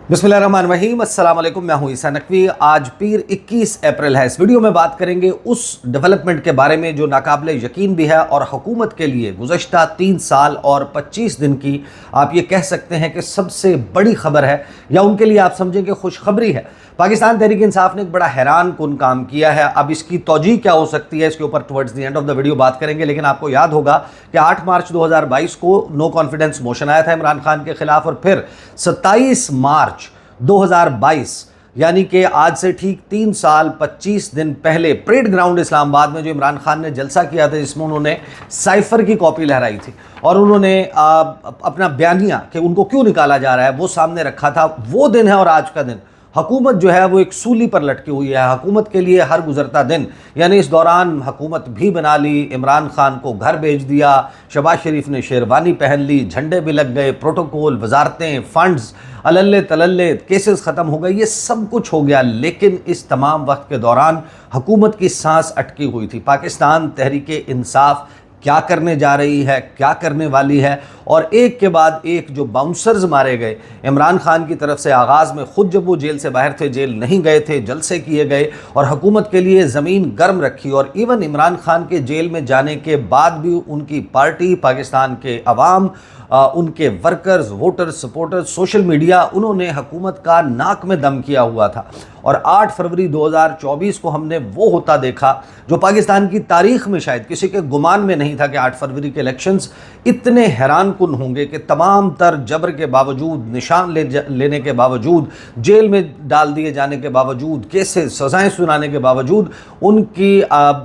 बिस्मिल्लाहिर्रहमानिर्रहीम, अस्सलाम वालेकुम। मैं हूं ईसा नकवी। आज पीर 21 अप्रैल है। इस वीडियो में बात करेंगे उस डेवलपमेंट के बारे में जो नाकाबिले यकीन भी है और हुकूमत के लिए गुज़श्ता 3 साल और 25 दिन की आप ये कह सकते हैं कि सबसे बड़ी खबर है, या उनके लिए आप समझें कि खुशखबरी है। पाकिस्तान तहरीक इंसाफ ने एक बड़ा हैरान कुन काम किया है। अब इसकी तौजीह क्या हो सकती है, इसके ऊपर towards the end of the video बात करेंगे। लेकिन आपको याद होगा कि 8 मार्च 2022 को नो कॉन्फिडेंस मोशन आया था इमरान खान के खिलाफ, और फिर 27 मार्च 2022 यानी कि आज से ठीक 3 साल 25 दिन पहले परेड ग्राउंड इस्लामाबाद में जो इमरान खान ने जलसा किया था, जिसमें उन्होंने साइफर की कॉपी लहराई थी और उन्होंने अपना बयानिया कि उनको क्यों निकाला जा रहा है वो सामने रखा था। वो दिन है और आज का दिन हुकूमत जो है वो एक सूली पर लटकी हुई है। हुकूमत के लिए हर गुजरता दिन, यानी इस दौरान हुकूमत भी बना ली, इमरान खान को घर भेज दिया, शहबाज शरीफ ने शेरवानी पहन ली, झंडे भी लग गए, प्रोटोकॉल, वजारतें, फंड्स, अल्ले तलल्ले, केसेस ख़त्म हो गए, ये सब कुछ हो गया। लेकिन इस तमाम वक्त के दौरान हुकूमत की सांस अटकी हुई थी। पाकिस्तान तहरीक इंसाफ क्या करने जा रही है, क्या करने वाली है, और एक के बाद एक जो बाउंसर्स मारे गए इमरान खान की तरफ से। आगाज़ में ख़ुद जब वो जेल से बाहर थे, जेल नहीं गए थे, जलसे किए गए और हुकूमत के लिए ज़मीन गर्म रखी। और इवन इमरान खान के जेल में जाने के बाद भी उनकी पार्टी, पाकिस्तान के अवाम, उनके workers, voters, supporters, social media, उन्होंने हुकूमत का नाक में दम किया हुआ था। और 8 फरवरी 2024 को हमने वो होता देखा जो पाकिस्तान की तारीख़ में शायद किसी के गुमान में नहीं था कि 8 फरवरी के इलेक्शंस इतने हैरान कुन होंगे कि तमाम तर जबर के बावजूद, निशान लेने के बावजूद, जेल में डाल दिए जाने के बावजूद, केसेस, सज़ाएँ सुनाने के बावजूद, उनकी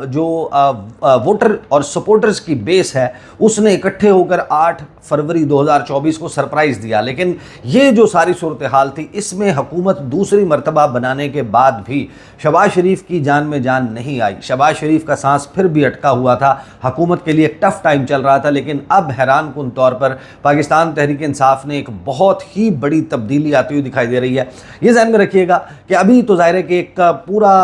जो वोटर और सपोर्टर्स की बेस है उसने इकट्ठे होकर 8 फरवरी 2024 को सरप्राइज़ दिया। लेकिन ये जो सारी सूरत हाल थी, इसमें हुकूमत दूसरी मरतबा बनाने के बाद भी शहबाज शरीफ की जान में जान नहीं आई। शहबाज शरीफ का सांस फिर भी अटका हुआ था। हुकूमत के लिए एक टफ टाइम चल रहा था। लेकिन अब हैरान कुन तौर पर पाकिस्तान तहरीक इंसाफ ने एक बहुत ही बड़ी तब्दीली आती हुई दिखाई दे रही है। ये ध्यान में रखिएगा कि अभी तो ज़ाहिर है कि एक पूरा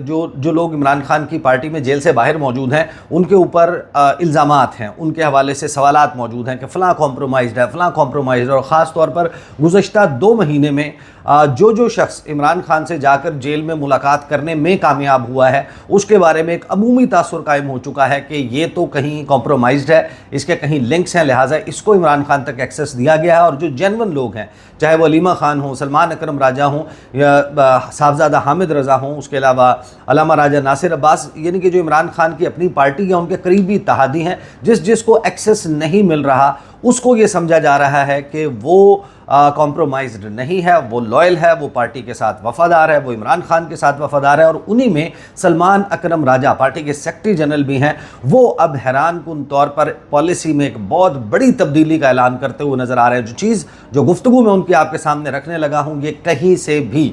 जो लोग इमरान खान की पार्टी में जेल से बाहर मौजूद हैं, उनके ऊपर इल्ज़ामात हैं, उनके हवाले से सवालात मौजूद हैं कि फ़लाँ कॉम्प्रोमाइज़्ड है, फ़लाँ कॉम्प्रोमाइज़्ड है। और ख़ास तौर पर गुज़श्ता 2 महीने में जो शख्स इमरान खान से जाकर जेल में मुलाकात करने में कामयाब हुआ है, उसके बारे में एक अमूमी तासुर कायम हो चुका है कि ये तो कहीं कॉम्प्रोमाइज़्ड है, इसके कहीं लिंक्स हैं, लिहाजा इसको इमरान खान तक एक्सेस दिया गया है। और जो जेन्युइन लोग हैं, चाहे वो अलीमा खान हों, सलमान अकरम राजा हों, या साहबजादा हामिद रज़ा हों, उसके अलावा अलामा राजा नासिर अब्बास, यानी कि जो इमरान खान की अपनी पार्टी या उनके करीबी इत्तेहादी हैं, जिसको एक्सेस नहीं मिल रहा, उसको ये समझा जा रहा है कि वो कॉम्प्रोमाइज़्ड नहीं है, वो लॉयल है, वो पार्टी के साथ वफ़ादार है, वो इमरान खान के साथ वफ़ादार है। और उन्हीं में सलमान अकरम राजा, पार्टी के सेक्रेटरी जनरल भी हैं, वो अब हैरान कुन तौर पर पॉलिसी में एक बहुत बड़ी तब्दीली का ऐलान करते हुए नज़र आ रहे हैं। जो गुफ्तगू में उनकी आपके सामने रखने लगा हूँ, ये कहीं से भी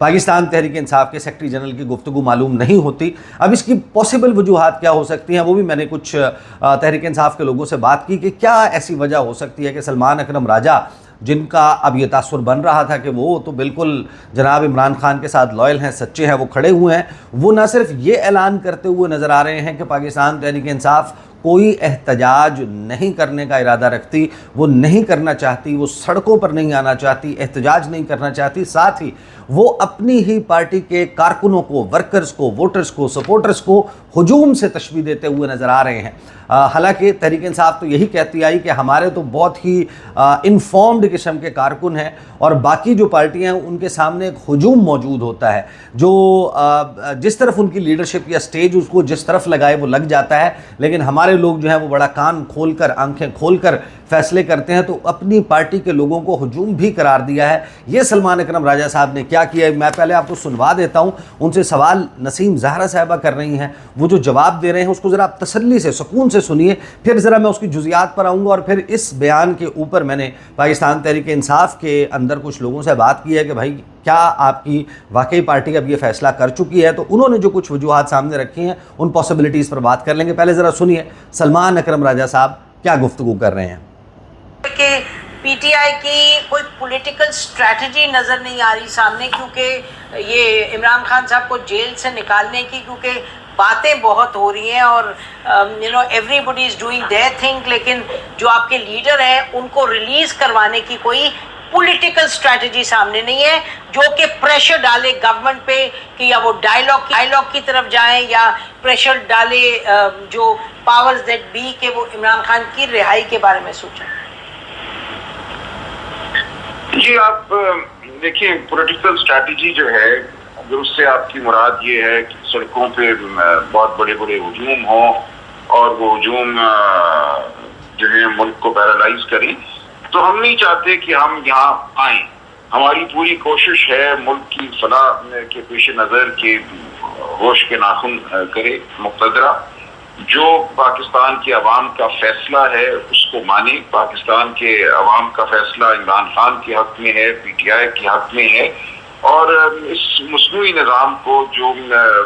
पाकिस्तान तहरीक इंसाफ के सेक्रेटरी जनरल की गुफ्तगू मालूम नहीं होती। अब इसकी पॉसिबल वजूहात क्या हो सकती हैं, वो भी मैंने कुछ तहरीक इंसाफ के लोगों से बात की कि क्या ऐसी वजह हो सकती है कि सलमान अकरम राजा, जिनका अब ये तासुर बन रहा था कि वो तो बिल्कुल जनाब इमरान खान के साथ लॉयल हैं, सच्चे हैं, वो खड़े हुए हैं, वो ना सिर्फ ये ऐलान करते हुए नज़र आ रहे हैं कि पाकिस्तान तहरीक इंसाफ कोई एहतजाज नहीं करने का इरादा रखती, वो नहीं करना चाहती, वो सड़कों पर नहीं आना चाहती, एहतजाज नहीं करना चाहती, साथ ही वो अपनी ही पार्टी के कारकुनों को, वर्कर्स को, वोटर्स को, सपोर्टर्स को हुजूम से तशबीह देते हुए नज़र आ रहे हैं। हालांकि तहरीक इंसाफ तो यही कहती आई कि हमारे तो बहुत ही इन्फॉर्म्ड किस्म के कारकुन हैं, और बाकी जो पार्टियां हैं उनके सामने एक हुजूम मौजूद होता है, जो जिस तरफ उनकी लीडरशिप या स्टेज उसको जिस तरफ लगाए वो लग जाता है। लेकिन हमारे लोग जो हैं वो बड़ा कान खोलकर, आंखें खोलकर फैसले करते हैं। तो अपनी पार्टी के लोगों को हुजूम भी करार दिया है। ये सलमान अकरम राजा साहब ने क्या किया है, मैं पहले आपको सुनवा देता हूँ। उनसे सवाल नसीम ज़हरा साहिबा कर रही हैं, वो जो जवाब दे रहे हैं उसको ज़रा आप तसल्ली से, सुकून से सुनिए, फिर ज़रा मैं उसकी जुज़ियात पर आऊँगा। और फिर इस बयान के ऊपर मैंने पाकिस्तान तहरीक इंसाफ के अंदर कुछ लोगों से बात की है कि भाई क्या आपकी वाकई पार्टी अब ये फैसला कर चुकी है, तो उन्होंने जो कुछ वजूहात सामने रखी हैं उन पॉसिबिलिटीज़ पर बात कर लेंगे। पहले ज़रा सुनिए सलमान अकरम राजा साहब क्या गुफ्तगू कर रहे हैं। कि पीटीआई की कोई पॉलिटिकल स्ट्रैटेजी नज़र नहीं आ रही सामने, क्योंकि ये इमरान खान साहब को जेल से निकालने की क्योंकि बातें बहुत हो रही हैं और everybody is doing there thing, लेकिन जो आपके लीडर हैं उनको रिलीज़ करवाने की कोई पॉलिटिकल स्ट्रैटेजी सामने नहीं है जो कि प्रेशर डाले गवर्नमेंट पे कि या वो डायलॉग की तरफ जाएं या प्रेशर डाले जो पावर्स दैट बी के वो इमरान खान की रिहाई के बारे में सोचें। जी आप देखिए, पॉलिटिकल स्ट्रैटेजी जो है, अगर उससे आपकी मुराद ये है कि सड़कों पे बहुत बड़े बड़े हुजूम हों और वो हुजूम जो है मुल्क को पैरालाइज करें, तो हम नहीं चाहते कि हम यहाँ आए। हमारी पूरी कोशिश है मुल्क की फलाह के पेश नज़र के होश के नाखून करे मुक़तदरा, जो पाकिस्तान के अवाम का फैसला है उसको माने। पाकिस्तान के अवाम का फैसला इमरान खान के हक़ में है, PTI के हक़ में है, और इस मसनूई निज़ाम को जो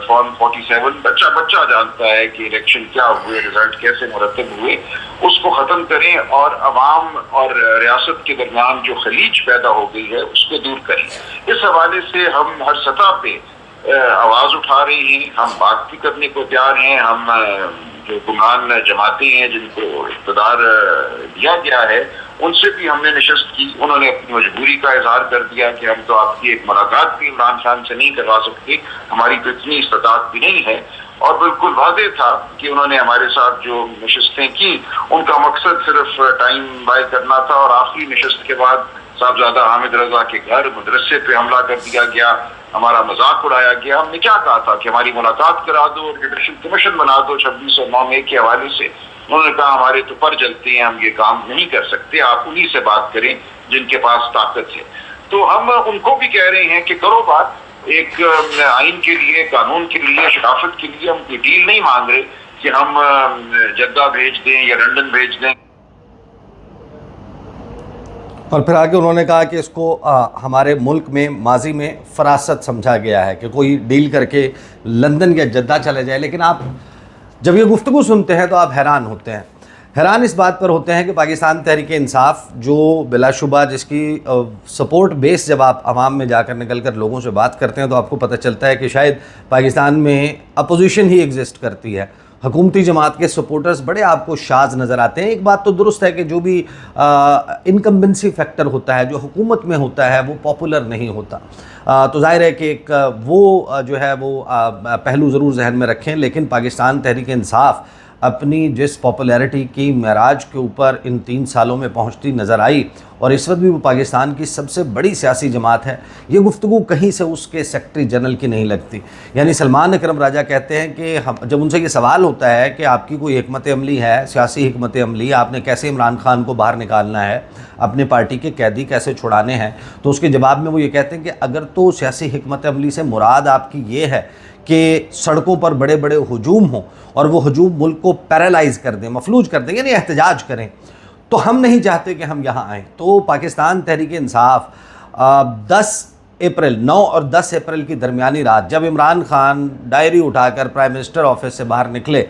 फॉर्म 47 बच्चा जानता है कि इलेक्शन क्या हुए, रिजल्ट कैसे मुरतब हुए, उसको ख़त्म करें और अवाम और रियासत के दरमियान जो खलीज पैदा हो गई है उसको दूर करें। इस हवाले से हम हर सतह पे आवाज़ उठा रहे हैं, हम बात भी करने को तैयार हैं। हम जो गुमान जमातें हैं जिनको इक़्तिदार दिया गया है उनसे भी हमने नशस्त की। उन्होंने अपनी मजबूरी का इजहार कर दिया कि हम तो आपकी एक मुलाकात भी इमरान खान से नहीं करवा सकते, हमारी तो इतनी इस्तात भी नहीं है। और बिल्कुल वाज़ेह था कि उन्होंने हमारे साथ जो नशस्तें की उनका मकसद सिर्फ टाइम बाय करना था, और आखिरी नशस्त के बाद साहबजादा हामिद रजा के घर मदरसे पे हमला कर दिया गया, हमारा मजाक उड़ाया गया। हमने क्या कहा था कि हमारी मुलाकात करा दो और जुडिशल कमीशन बना दो 2609 के हवाले से। उन्होंने कहा हमारे तो पर जलते हैं, हम ये काम नहीं कर सकते, आप उन्हीं से बात करें जिनके पास ताकत है। तो हम उनको भी कह रहे हैं कि करो बात, एक आइन के लिए, कानून के लिए, शराफत के लिए हम कोई डील नहीं मांग रहे कि हम जद्दा भेज दें या लंदन भेज दें। और फिर आगे उन्होंने कहा कि इसको हमारे मुल्क में माजी में फरासत समझा गया है कि कोई डील करके लंदन या जद्दा चले जाए। लेकिन आप जब ये गुफ्तगू सुनते हैं तो आप हैरान होते हैं। हैरान इस बात पर होते हैं कि पाकिस्तान तहरीक इंसाफ जो बिलाशुबा जिसकी सपोर्ट बेस जब आप आवाम में जाकर निकल कर लोगों से बात करते हैं तो आपको पता चलता है कि शायद पाकिस्तान में अपोजिशन ही एग्जिस्ट करती है। हुकूमती जमात के सपोर्टर्स बड़े आपको शाज नज़र आते हैं। एक बात तो दुरुस्त है कि जो भी इनकम्बेंसी फैक्टर होता है, जो हुकूमत में होता है, वो पॉपुलर नहीं होता। तो जाहिर है कि एक वो जो है वो पहलू ज़रूर जहन में रखें। लेकिन पाकिस्तान तहरीक इंसाफ अपनी जिस पॉपुलैरिटी की महराज के ऊपर इन 3 सालों में पहुंचती नज़र आई, और इस वक्त भी वो पाकिस्तान की सबसे बड़ी सियासी जमात है, ये गुफ्तगू कहीं से उसके सेक्रेटरी जनरल की नहीं लगती। यानी सलमान अकरम राजा कहते हैं कि हम जब उनसे ये सवाल होता है कि आपकी कोई हिकमत अमली है, सियासी हिकमत अमली, आपने कैसे इमरान खान को बाहर निकालना है, अपने पार्टी के कैदी कैसे छुड़ाने हैं, तो उसके जवाब में वो ये कहते हैं कि अगर तो सियासी हिकमत अमली से मुराद आपकी ये है कि सड़कों पर बड़े बड़े हुजूम हों और वो हुजूम मुल्क को पैरालाइज कर दें, मफलूज कर दें, यानी एहतजाज करें, तो हम नहीं चाहते कि हम यहाँ आएँ। तो पाकिस्तान तहरीक इंसाफ 9 और 10 अप्रैल की दरमियानी रात जब इमरान खान डायरी उठाकर प्राइम मिनिस्टर ऑफिस से बाहर निकले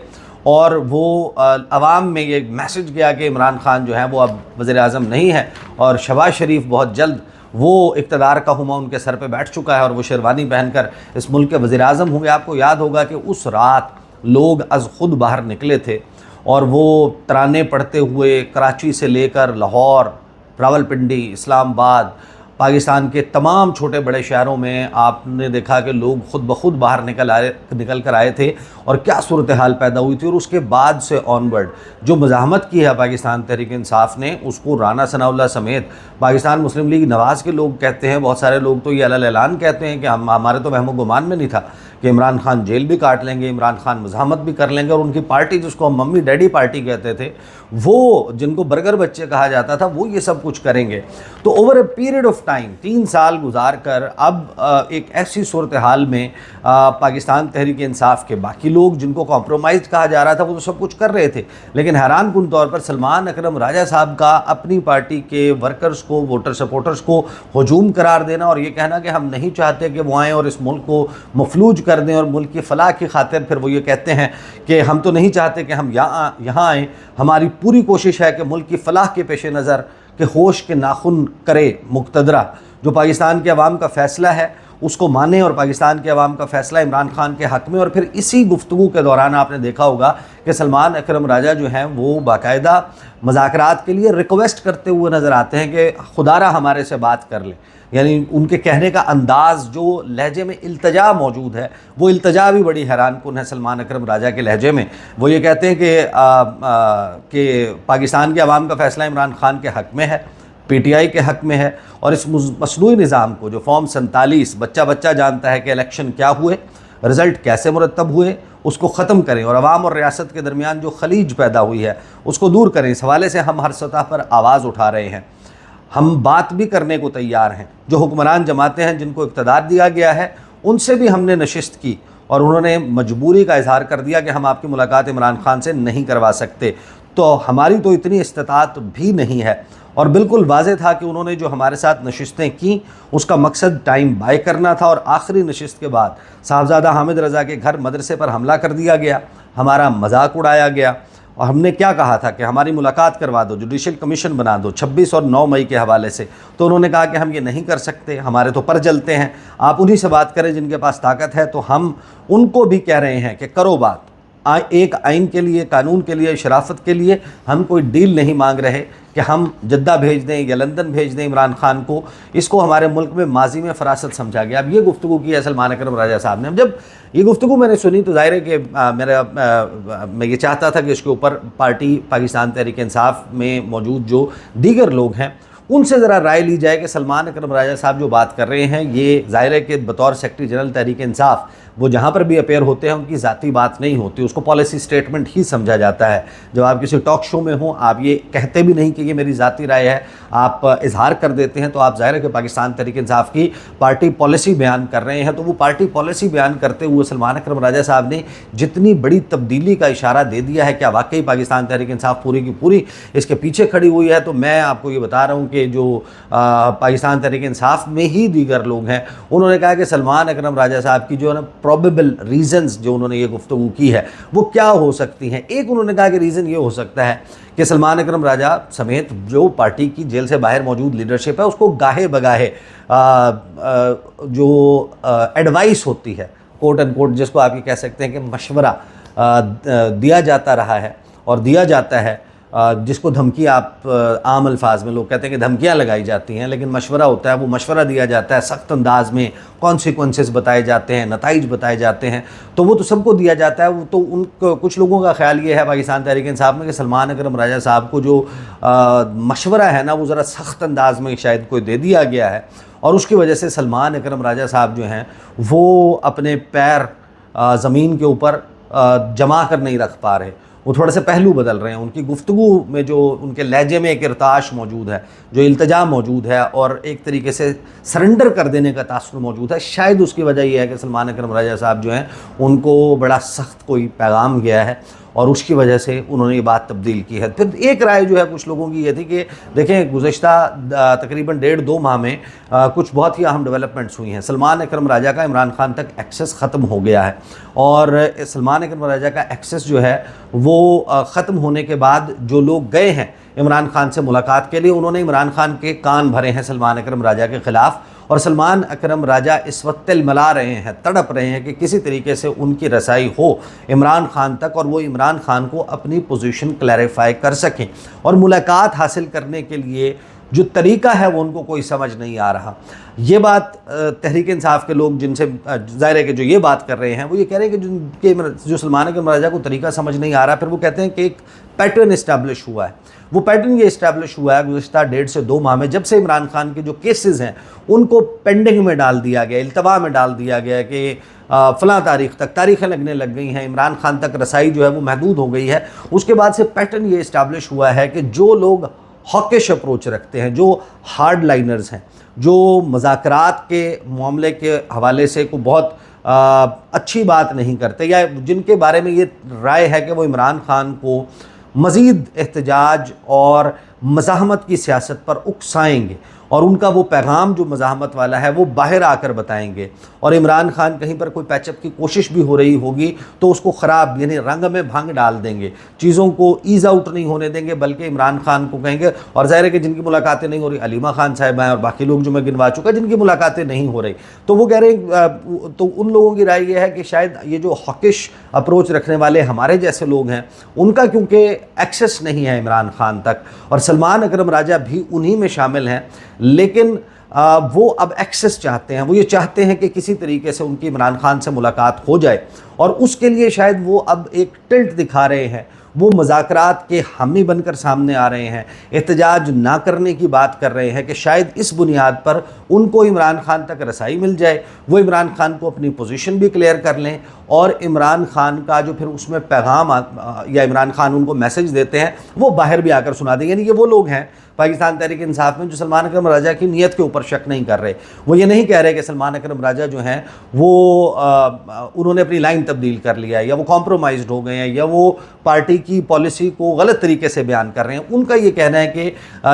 और वो अवाम में ये मैसेज गया कि इमरान खान जो है वो अब वज़ीर आज़म नहीं है और शहबाज शरीफ बहुत जल्द वो इक़्तिदार का हुमा उनके सर पे बैठ चुका है और वो शेरवानी पहनकर इस मुल्क के वज़ीर आज़म होंगे। आपको याद होगा कि उस रात लोग अज़ खुद बाहर निकले थे और वो तराने पढ़ते हुए कराची से लेकर लाहौर, रावलपिंडी, इस्लामाबाद, पाकिस्तान के तमाम छोटे बड़े शहरों में आपने देखा कि लोग खुद ब खुद बाहर निकल कर आए थे और क्या सूरत हाल पैदा हुई थी। और उसके बाद से ऑनवर्ड जो मज़ाहमत की है पाकिस्तान तहरीक इंसाफ ने, उसको राना सनाउल्लाह समेत पाकिस्तान मुस्लिम लीग नवाज़ के लोग कहते हैं, बहुत सारे लोग तो ये अलल ऐलान कहते हैं कि हमारे तो वहमो गुमान में नहीं था कि इमरान खान जेल भी काट लेंगे, इमरान खान मज़ाहमत भी कर लेंगे, और उनकी पार्टी जिसको हम मम्मी डैडी पार्टी कहते थे, वो जिनको बर्गर बच्चे कहा जाता था, वो ये सब कुछ करेंगे। तो over a period of time 3 साल गुजार कर अब एक ऐसी सूरत हाल में पाकिस्तान तहरीक इंसाफ के बाकी लोग जिनको कॉम्प्रोमाइज़ कहा जा रहा था वो तो सब कुछ कर रहे थे, लेकिन हैरान कुन तौर पर सलमान अकरम राजा साहब का अपनी पार्टी के वर्कर्स को, वोटर सपोर्टर्स को हजूम करार देना और ये कहना कि हम नहीं चाहते कि वो आएँ और इस मुल्क को मफलूज कर दें और मुल्क की फलाह की खातिर फिर वो ये कहते हैं कि हम तो नहीं चाहते कि हम यहाँ आएँ, हमारी पूरी कोशिश है कि मुल्क की फलाह के पेश नज़र के होश के नाखून करे मुक़तदरा। जो पाकिस्तान के अवाम का फ़ैसला है उसको माने और पाकिस्तान के अवाम का फ़ैसला इमरान खान के हक़ में। और फिर इसी गुफ्तगू के दौरान आपने देखा होगा कि सलमान अकरम राजा जो हैं वो बाकायदा मुज़ाकरात के लिए रिक्वेस्ट करते हुए नज़र आते हैं कि खुदारा हमारे से बात कर ले। यानी उनके कहने का अंदाज़, जो लहजे में इल्तजा मौजूद है, वो इल्तजा भी बड़ी हैरानकुन है सलमान अकरम राजा के लहजे में। वो ये कहते हैं कि पाकिस्तान के अवाम का फ़ैसला इमरान खान के हक़ में है, PTI के हक़ में है, और इस मसनूई निज़ाम को जो फॉर्म 47 बच्चा बच्चा जानता है कि इलेक्शन क्या हुए, रिज़ल्ट कैसे मुरतब हुए, उसको ख़त्म करें और अवाम और रियासत के दरमियान जो खलीज पैदा हुई है उसको दूर करें। इस हवाले से हम हर सतह पर आवाज़ उठा रहे हैं। हम बात भी करने को तैयार हैं। जो हुक्मरान जमातें हैं जिनको इक़्तिदार दिया गया है उनसे भी हमने नशिस्त की और उन्होंने मजबूरी का इजहार कर दिया कि हम आपकी मुलाकात इमरान खान से नहीं करवा सकते। तो हमारी तो इतनी इस्तात भी नहीं है। और बिल्कुल वाज़ेह था कि उन्होंने जो हमारे साथ नशिस्तें की उसका मकसद टाइम बाय करना था। और आखिरी नशिस्त के बाद साहबजादा हामिद रज़ा के घर मदरसे पर हमला कर दिया गया, हमारा मजाक उड़ाया गया और हमने क्या कहा था कि हमारी मुलाकात करवा दो, जुडिशल कमीशन बना दो 26 और 9 मई के हवाले से। तो उन्होंने कहा कि हम ये नहीं कर सकते, हमारे तो पर जलते हैं, आप उन्हीं से बात करें जिनके पास ताकत है। तो हम उनको भी कह रहे हैं कि करो बात, एक आइन के लिए, कानून के लिए, शराफत के लिए। हम कोई डील नहीं मांग रहे कि हम जद्दा भेज दें या लंदन भेज दें इमरान खान को। इसको हमारे मुल्क में माजी में फरासत समझा गया। अब ये गुफ्तगू की है सलमान अकरम राजा साहब ने। अब जब ये गुफ्तगू मैंने सुनी तो ज़ाहिर है कि मैं ये चाहता था कि इसके ऊपर पार्टी पाकिस्तान तहरीक इंसाफ में मौजूद जो दीगर लोग हैं उनसे ज़रा राय ली जाए कि सलमान अकरम राजा साहब जो बात कर रहे हैं ये ज़ाहिर है कि बतौर सेक्रेटरी जनरल तहरीक इंसाफ वो जहाँ पर भी अपेयर होते हैं उनकी ज़ाती बात नहीं होती, उसको पॉलिसी स्टेटमेंट ही समझा जाता है। जब आप किसी टॉक शो में हों, आप ये कहते भी नहीं कि ये मेरी ज़ाती राय है, आप इजहार कर देते हैं, तो आप ज़ाहिर है कि पाकिस्तान तहरीक इंसाफ की पार्टी पॉलिसी बयान कर रहे हैं। तो वो पार्टी पॉलिसी बयान करते हुए सलमान अकरम राजा साहब ने जितनी बड़ी तब्दीली का इशारा दे दिया है, क्या वाकई पाकिस्तान तहरीक इंसाफ पूरी की पूरी इसके पीछे खड़ी हुई है? तो मैं आपको ये बता रहा हूँ कि जो पाकिस्तान तहरीक इंसाफ में ही दीगर लोग हैं उन्होंने कहा कि सलमान अकरम राजा साहब की जो है ना प्रॉबेबल रीज़न्स जो उन्होंने ये गुफ्तगू की है वो क्या हो सकती हैं। एक उन्होंने कहा कि रीज़न ये हो सकता है कि सलमान अकरम राजा समेत जो पार्टी की जेल से बाहर मौजूद लीडरशिप है उसको गाहे बगाहे जो एडवाइस होती है, कोट एंड कोट, जिसको आप ये कह सकते हैं कि मशवरा दिया जाता रहा है और दिया जाता है, जिसको धमकी आप आम अल्फाज में लोग कहते हैं कि धमकियां लगाई जाती हैं, लेकिन मशवरा होता है, वो मशवरा दिया जाता है सख्त अंदाज में, कॉन्सिक्वेंसेस बताए जाते हैं, नताइज बताए जाते हैं। तो वो तो सबको दिया जाता है। वो तो उन कुछ लोगों का ख्याल ये है पाकिस्तान तहरीक इंसाफ में कि सलमान अकरम राजा साहब को जो मशवरा है ना वो ज़रा सख्त अंदाज में शायद कोई दे दिया गया है और उसकी वजह से सलमान अकरम राजा साहब जो हैं वो अपने पैर ज़मीन के ऊपर जमा कर नहीं रख पा रहे, वो थोड़ा से पहलू बदल रहे हैं। उनकी गुफ्तगू में जो उनके लहजे में एक इर्ताश मौजूद है, जो इल्तजा मौजूद है और एक तरीके से सरेंडर कर देने का तासुर मौजूद है। शायद उसकी वजह यह है कि सलमान अकरम राजा साहब जो हैं उनको बड़ा सख्त कोई पैगाम गया है और उसकी वजह से उन्होंने ये बात तब्दील की है। फिर एक राय जो है कुछ लोगों की ये थी कि देखें गुज़श्ता तकरीबन 1.5-2 माह में कुछ बहुत ही अहम डेवलपमेंट्स हुई हैं। सलमान अकरम राजा का इमरान खान तक एक्सेस ख़त्म हो गया है और सलमान अकरम राजा का एक्सेस जो है वो ख़त्म होने के बाद जो लोग गए हैं इमरान खान से मुलाकात के लिए, उन्होंने इमरान खान के कान भरे हैं सलमान अकरम राजा के ख़िलाफ़। और सलमान अकरम राजा इस वक्त तिलमिला रहे हैं, तड़प रहे हैं कि किसी तरीके से उनकी रसाई हो इमरान खान तक और वो इमरान खान को अपनी पोजीशन क्लैरिफाई कर सकें। और मुलाकात हासिल करने के लिए जो तरीका है वो उनको कोई समझ नहीं आ रहा। ये बात तहरीक इंसाफ के लोग जिनसे ज़ाहिर है कि जो ये बात कर रहे हैं वो ये कह रहे हैं कि जिनके जो सलमान अकरम राजा को तरीका समझ नहीं आ रहा। फिर वो कहते हैं कि एक पैटर्न इस्टेब्लिश हुआ है। वो पैटर्न ये इस्टेब्लिश हुआ है गुज़श्ता 1.5 से 2 माह में, जब से इमरान खान के जो केसेस हैं उनको पेंडिंग में डाल दिया गया, इल्तवा में डाल दिया गया कि फ़लाँ तारीख़ तक तारीख़ें लगने लग गई हैं, इमरान खान तक रसाई जो है वो महदूद हो गई है। उसके बाद से पैटर्न ये इस्टेब्लिश हुआ है कि जो लोग हॉकिश अप्रोच रखते हैं, जो हार्ड लाइनर्स हैं, जो मज़ाकरात के मामले के हवाले से को बहुत अच्छी बात नहीं करते या जिनके बारे में ये राय है कि वो इमरान खान को मज़ीद एहतजाज और मज़ाहमत की सियासत पर उकसाएंगे, اور ان کا وہ پیغام جو مزاحمت والا ہے وہ باہر آ کر بتائیں گے، اور عمران خان کہیں پر کوئی پیچ اپ کی کوشش بھی ہو رہی ہوگی تو اس کو خراب یعنی رنگ میں بھنگ ڈال دیں گے، چیزوں کو ایز آؤٹ نہیں ہونے دیں گے، بلکہ عمران خان کو کہیں گے، اور ظاہر ہے کہ جن کی ملاقاتیں نہیں ہو رہی، علیمہ خان صاحب ہیں اور باقی لوگ جو میں گنوا چکا جن کی ملاقاتیں نہیں ہو رہی، تو وہ کہہ رہے ہیں، تو ان لوگوں کی رائے یہ ہے کہ شاید یہ جو حقش اپروچ رکھنے والے ہمارے جیسے لوگ ہیں ان کا کیونکہ ایکسس نہیں ہے عمران خان تک، اور سلمان اکرم راجہ بھی انہی میں شامل ہیں، لیکن وہ اب ایکسس چاہتے ہیں، وہ یہ چاہتے ہیں کہ کسی طریقے سے ان کی عمران خان سے ملاقات ہو جائے، اور اس کے لیے شاید وہ اب ایک ٹلٹ دکھا رہے ہیں، وہ مذاکرات کے حامی بن کر سامنے آ رہے ہیں، احتجاج نہ کرنے کی بات کر رہے ہیں کہ شاید اس بنیاد پر ان کو عمران خان تک رسائی مل جائے، وہ عمران خان کو اپنی پوزیشن بھی کلیئر کر لیں، اور عمران خان کا جو پھر اس میں پیغام یا عمران خان ان کو میسج دیتے ہیں وہ باہر بھی آ کر سنا دیں۔ یعنی یہ وہ لوگ ہیں پاکستان تحریک انصاف میں جو سلمان اکرم راجہ کی نیت کے اوپر شک نہیں کر رہے، وہ یہ نہیں کہہ رہے کہ سلمان اکرم راجہ جو ہیں وہ انہوں نے اپنی لائن تبدیل کر لیا ہے، یا وہ کمپرومائزڈ ہو گئے ہیں، یا وہ پارٹی کی پالیسی کو غلط طریقے سے بیان کر رہے ہیں۔ ان کا یہ کہنا ہے کہ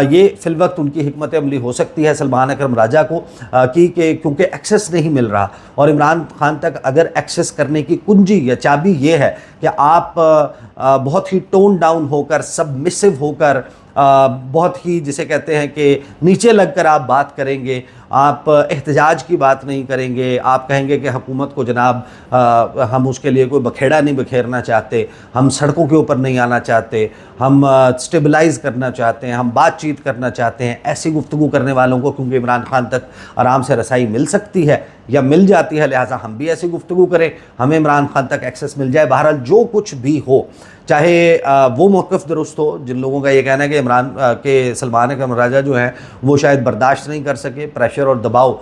یہ فی الوقت ان کی حکمت عملی ہو سکتی ہے سلمان اکرم راجہ کو کہ کیونکہ ایکسس نہیں مل رہا، اور عمران خان تک اگر ایکسس کرنے کی کنجی یا چابی یہ ہے کہ آپ بہت ہی ٹون ڈاؤن ہو کر، سبمسو ہو کر، بہت ہی جسے کہتے ہیں کہ نیچے لگ کر آپ بات کریں گے، آپ احتجاج کی بات نہیں کریں گے، آپ کہیں گے کہ حکومت کو جناب ہم اس کے لیے کوئی بکھیڑا نہیں بکھیرنا چاہتے، ہم سڑکوں کے اوپر نہیں آنا چاہتے، ہم سٹیبلائز کرنا چاہتے ہیں، ہم بات چیت کرنا چاہتے ہیں، ایسی گفتگو کرنے والوں کو کیونکہ عمران خان تک آرام سے رسائی مل سکتی ہے یا مل جاتی ہے، لہٰذا ہم بھی ایسی گفتگو کریں، ہمیں عمران خان تک ایکسس مل جائے۔ بہرحال جو کچھ بھی ہو، چاہے وہ موقف درست ہو جن لوگوں کا یہ کہنا ہے کہ سلمان اکرم راجہ جو ہیں وہ شاید برداشت نہیں کر سکے، پریشر اور دباؤ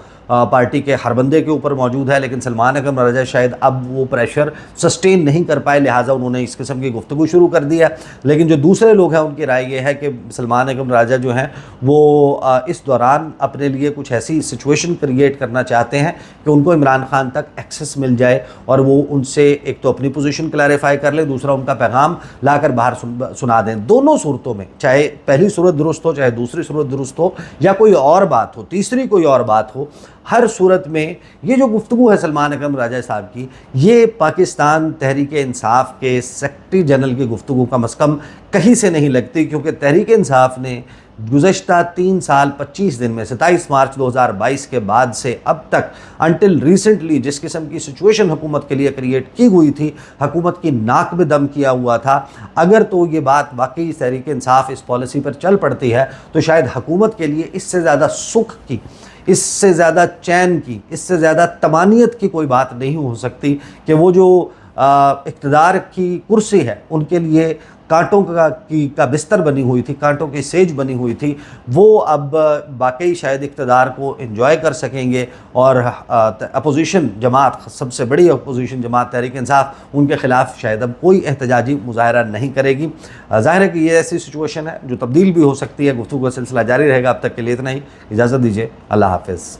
پارٹی کے ہر بندے کے اوپر موجود ہے، لیکن سلمان اکرم راجہ شاید اب وہ پریشر سسٹین نہیں کر پائے، لہٰذا انہوں نے اس قسم کی گفتگو شروع کر دی ہے۔ لیکن جو دوسرے لوگ ہیں ان کی رائے یہ ہے کہ سلمان اکرم راجہ جو ہیں وہ اس دوران اپنے لیے کچھ ایسی سچویشن کریٹ کرنا چاہتے ہیں کہ ان کو عمران خان تک ایکسس مل جائے، اور وہ ان سے ایک تو اپنی پوزیشن کلیریفائی کر لیں، دوسرا ان کا پیغام لا کر باہر سنا دیں۔ دونوں صورتوں میں، چاہے پہلی صورت درست ہو، چاہے دوسری صورت درست ہو، یا کوئی اور بات ہو، تیسری کوئی اور بات ہو، ہر صورت میں یہ جو گفتگو ہے سلمان اکرم راجہ صاحب کی، یہ پاکستان تحریک انصاف کے سیکرٹری جنرل کی گفتگو کم از کم کہیں سے نہیں لگتی، کیونکہ تحریک انصاف نے گزشتہ 3 سال 25 دن میں 27 مارچ 2022 کے بعد سے اب تک انٹل ریسنٹلی جس قسم کی سچویشن حکومت کے لیے کریٹ کی ہوئی تھی، حکومت کی ناک میں دم کیا ہوا تھا، اگر تو یہ بات واقعی تحریک انصاف اس پالیسی پر چل پڑتی ہے تو شاید حکومت کے لیے اس سے زیادہ سکھ کی، اس سے زیادہ چین کی، اس سے زیادہ طمانینت کی کوئی بات نہیں ہو سکتی کہ وہ جو اقتدار کی کرسی ہے ان کے لیے کانٹوں کا بستر بنی ہوئی تھی، کانٹوں کی سیج بنی ہوئی تھی، وہ اب واقعی شاید اقتدار کو انجوائے کر سکیں گے، اور اپوزیشن جماعت، سب سے بڑی اپوزیشن جماعت تحریک انصاف، ان کے خلاف شاید اب کوئی احتجاجی مظاہرہ نہیں کرے گی۔ ظاہر ہے کہ یہ ایسی سچویشن ہے جو تبدیل بھی ہو سکتی ہے، گفتگو کا سلسلہ جاری رہے گا۔ اب تک کے لیے اتنا ہی، اجازت دیجیے، اللہ حافظ۔